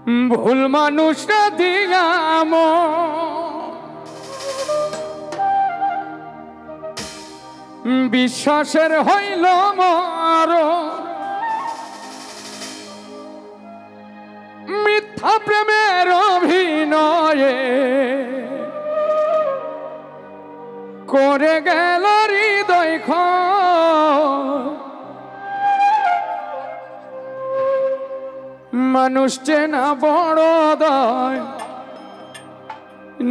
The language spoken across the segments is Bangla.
ভুল মানুষরা দিয়াম বিশ্বাসের হইল মার মিথ্যা প্রেমের অভিনয়ে করে গেল হৃদয় মানুষ চেনা বড় দায়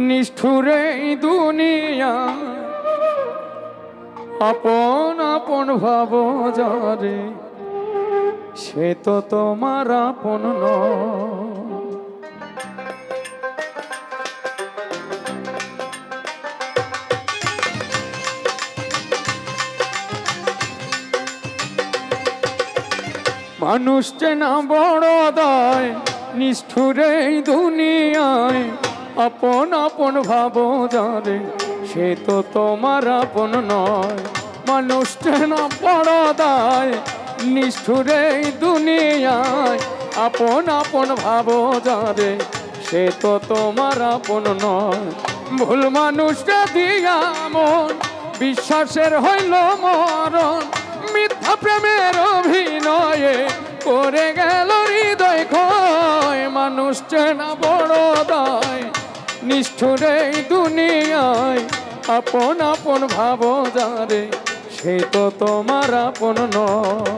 নিষ্ঠুরে দুনিয়া আপন আপন ভাব যারে সে তো তোমার আপন নয়। মানুষ চেনা বড় দায় নিষ্ঠুরে দুনিয়ায় আপন আপন ভাব যারে সে তো তোমার আপন নয়। মানুষ চেনা বড় দায় নিষ্ঠুরে দুনিয়ায় আপন আপন ভাব যারে সে তো তোমার আপন নয়। ভুল মানুষটা দিয়া মন বিশ্বাসের হইল মরণ মিথ্যা প্রেমের অভিনয়ে করে গেল হৃদয় ক্ষয়। মানুষ চেনা বড় দায় নিষ্ঠুরে দুনিয়ায় আপন আপন ভাব যারে সে তো তোমার আপন নয়।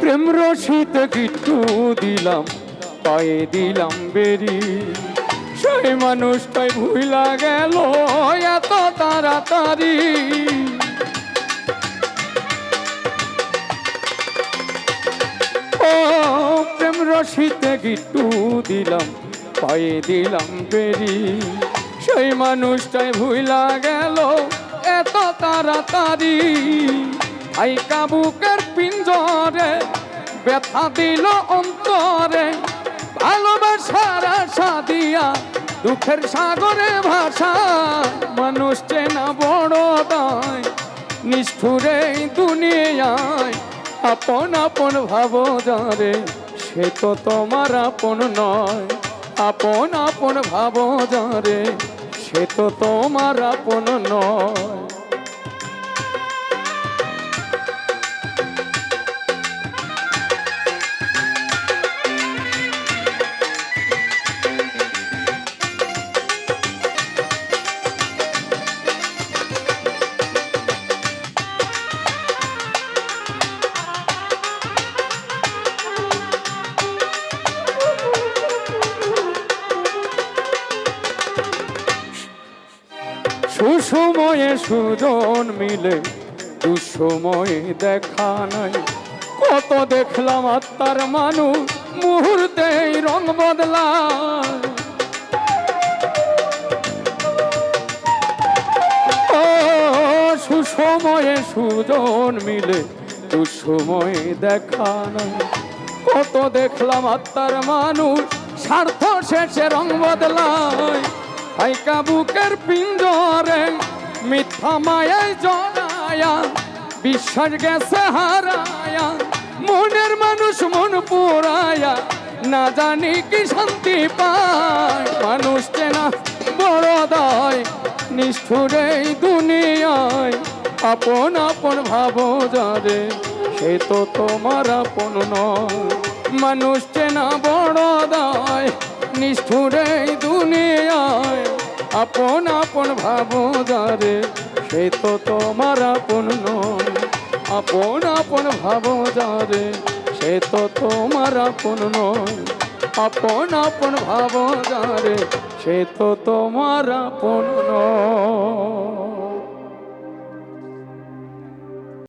প্রেম রশিতে গিট্টু দিলাম পায়ে দিলাম বেরি সেই মানুষটাই ভুইলা গেল এত তাড়াতাড়ি। ও প্রেম রশিতে গিট্টু দিলাম পায়ে দিলাম বেরি সেই মানুষটাই ভুইলা গেল এত তাড়াতাড়ি। আই কাবুকের পিঞ্জরে ব্যথা দিল অন্তরে ভালোবাসার আশা দিয়া দুঃখের সাগরে ভাষা। মানুষ চেনা বড় দায় নিষ্ঠুরে দুনিয়ায় আপন আপন ভাব যারে সে তো তোমার আপন নয়। আপন আপন ভাব যারে সে তো তোমার আপন নয়। সুসময়ে সুজন মিলে দুঃসময়ে দেখা নাই কত দেখলাম আত্মার মানুষ মুহূর্তেই রং বদলায়। ও সুসময়ে সুজন মিলে দুঃসময়ে দেখা নাই কত দেখলাম আত্মার মানুষ স্বার্থ শেষে রং বদলায়। আই কাবুকের পিঞ্জরে মিথ্যা মায়ায় জড়ায়া বিশ্বাস গেছে হারায়া মনের মানুষ মন পুরায়া না জানি কি শান্তি পায়। মানুষ চেনা বড় দায় নিষ্ঠুরে দুনিয়ায় আপন আপন ভাব যারে সে তো তোমার আপন নয়। মানুষ চেনা বড় দায় নিষ্ঠুরে দুনিয়ায় আপন আপন ভাব যারে সে তো তোমার আপন নয়। আপন আপন ভাব যারে সে তো তোমার আপন নয়। আপন আপন ভাব যারে সে তো তোমার আপন নয়।